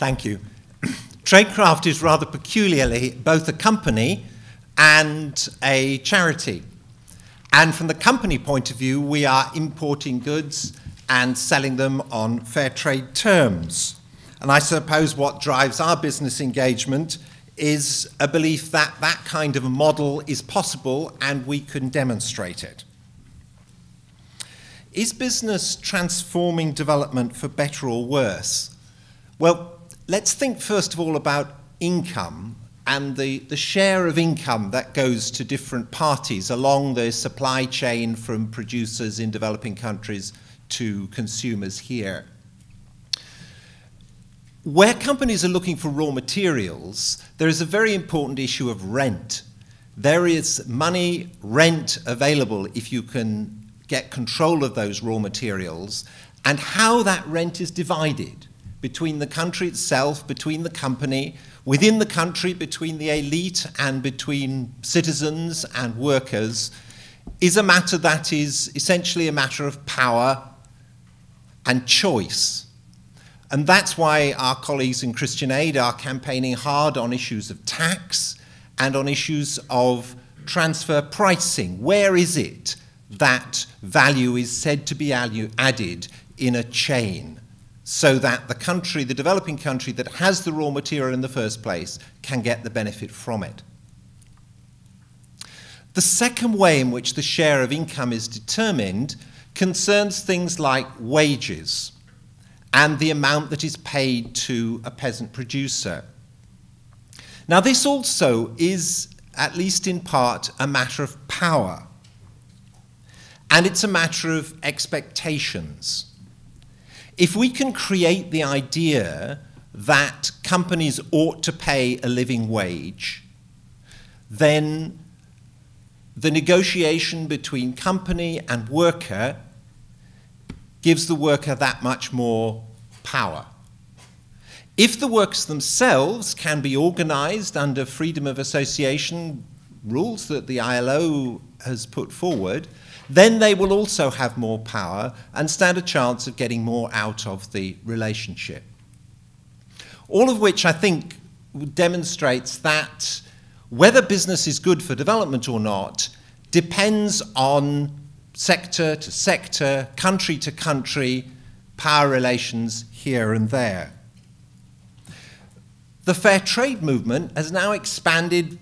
Thank you. Tradecraft is rather peculiarly both a company and a charity. And from the company point of view, we are importing goods and selling them on fair trade terms. And I suppose what drives our business engagement is a belief that that kind of a model is possible and we can demonstrate it. Is business transforming development for better or worse? Well, let's think first of all about income and the share of income that goes to different parties along the supply chain from producers in developing countries to consumers here. Where companies are looking for raw materials, there is a very important issue of rent. There is money, rent available if you can get control of those raw materials, and how that rent is divided between the country itself, between the company, within the country, between the elite and between citizens and workers, is a matter that is essentially a matter of power and choice. And that's why our colleagues in Christian Aid are campaigning hard on issues of tax and on issues of transfer pricing. Where is it that value is said to be added in a chain, so that the country, the developing country that has the raw material in the first place, can get the benefit from it? The second way in which the share of income is determined concerns things like wages and the amount that is paid to a peasant producer. Now, this also is, at least in part, a matter of power. And it's a matter of expectations. If we can create the idea that companies ought to pay a living wage, then the negotiation between company and worker gives the worker that much more power. If the workers themselves can be organized under freedom of association rules that the ILO has put forward, then they will also have more power and stand a chance of getting more out of the relationship. All of which, I think, demonstrates that whether business is good for development or not depends on sector to sector, country to country, power relations here and there. The fair trade movement has now expanded.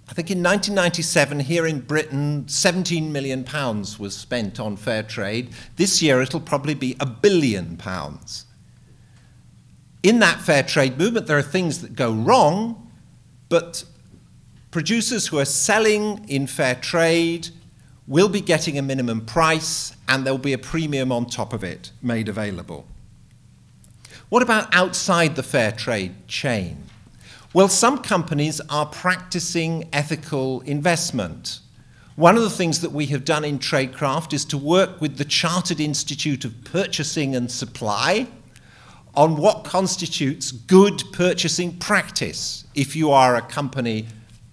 I think in 1997, here in Britain, £17 million was spent on fair trade. This year, it'll probably be £1 billion. In that fair trade movement, there are things that go wrong, but producers who are selling in fair trade will be getting a minimum price, and there'll be a premium on top of it made available. What about outside the fair trade chain? Well, some companies are practicing ethical investment. One of the things that we have done in Tradecraft is to work with the Chartered Institute of Purchasing and Supply on what constitutes good purchasing practice if you are a company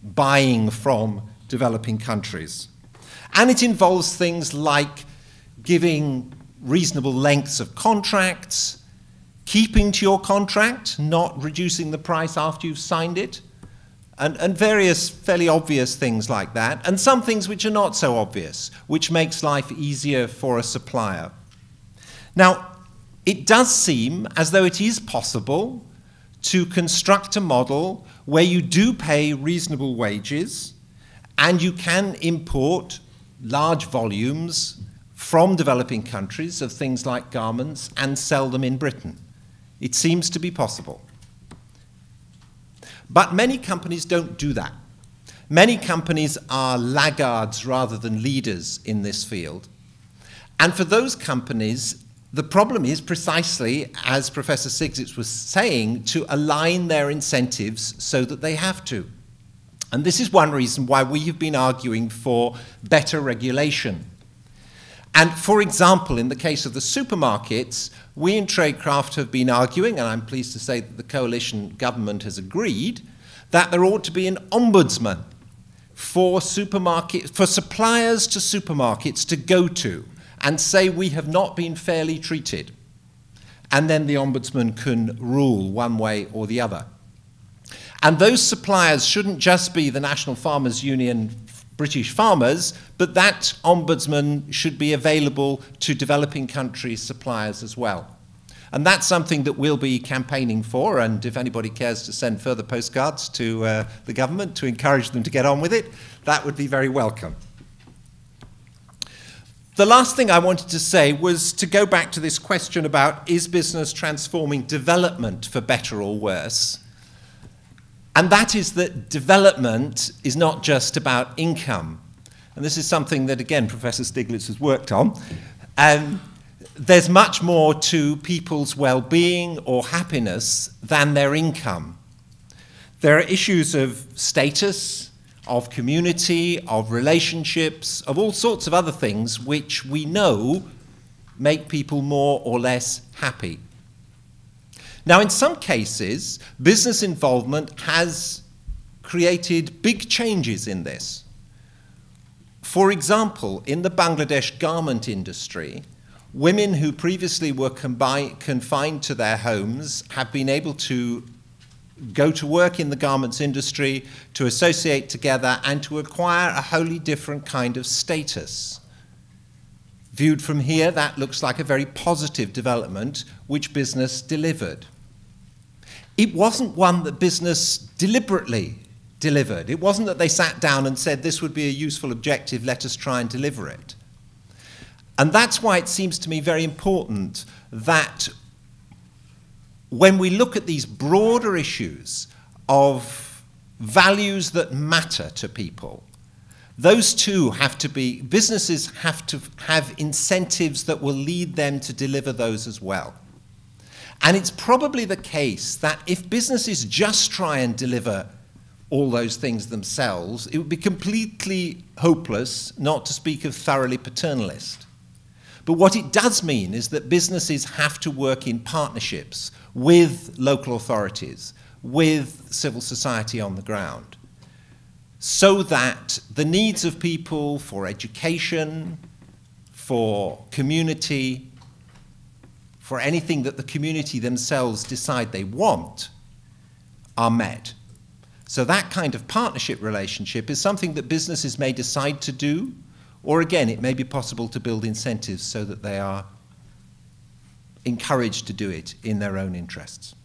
buying from developing countries. And it involves things like giving reasonable lengths of contracts, keeping to your contract, not reducing the price after you've signed it, and various fairly obvious things like that, and some things which are not so obvious, which makes life easier for a supplier. Now, it does seem as though it is possible to construct a model where you do pay reasonable wages and you can import large volumes from developing countries of things like garments and sell them in Britain. It seems to be possible. But many companies don't do that. Many companies are laggards rather than leaders in this field. And for those companies, the problem is precisely, as Professor Sigzits was saying, to align their incentives so that they have to. And this is one reason why we have been arguing for better regulation. And for example, in the case of the supermarkets, we in Tradecraft have been arguing, and I'm pleased to say that the coalition government has agreed, that there ought to be an ombudsman for suppliers to supermarkets to go to and say we have not been fairly treated. and then the Ombudsman can rule one way or the other. And those suppliers shouldn't just be the National Farmers Union British farmers, but that Ombudsman should be available to developing countries' suppliers as well. And that's something that we'll be campaigning for, and if anybody cares to send further postcards to the government to encourage them to get on with it, that would be very welcome. The last thing I wanted to say was to go back to this question about, is business transforming development for better or worse? And that is that development is not just about income. And this is something that, again, Professor Stiglitz has worked on. There's much more to people's well-being or happiness than their income. There are issues of status, of community, of relationships, of all sorts of other things which we know make people more or less happy. Now, in some cases, business involvement has created big changes in this. For example, in the Bangladesh garment industry, women who previously were confined to their homes have been able to go to work in the garments industry, to associate together, and to acquire a wholly different kind of status. Viewed from here, that looks like a very positive development which business delivered. It wasn't one that business deliberately delivered. It wasn't that they sat down and said, this would be a useful objective, let us try and deliver it. And that's why it seems to me very important that when we look at these broader issues of values that matter to people, those too have to be, businesses have to have incentives that will lead them to deliver those as well. And it's probably the case that if businesses just try and deliver all those things themselves, it would be completely hopeless, not to speak of thoroughly paternalist. But what it does mean is that businesses have to work in partnerships with local authorities, with civil society on the ground, so that the needs of people for education, for community, for anything that the community themselves decide they want, are met. So that kind of partnership relationship is something that businesses may decide to do, or again, it may be possible to build incentives so that they are encouraged to do it in their own interests.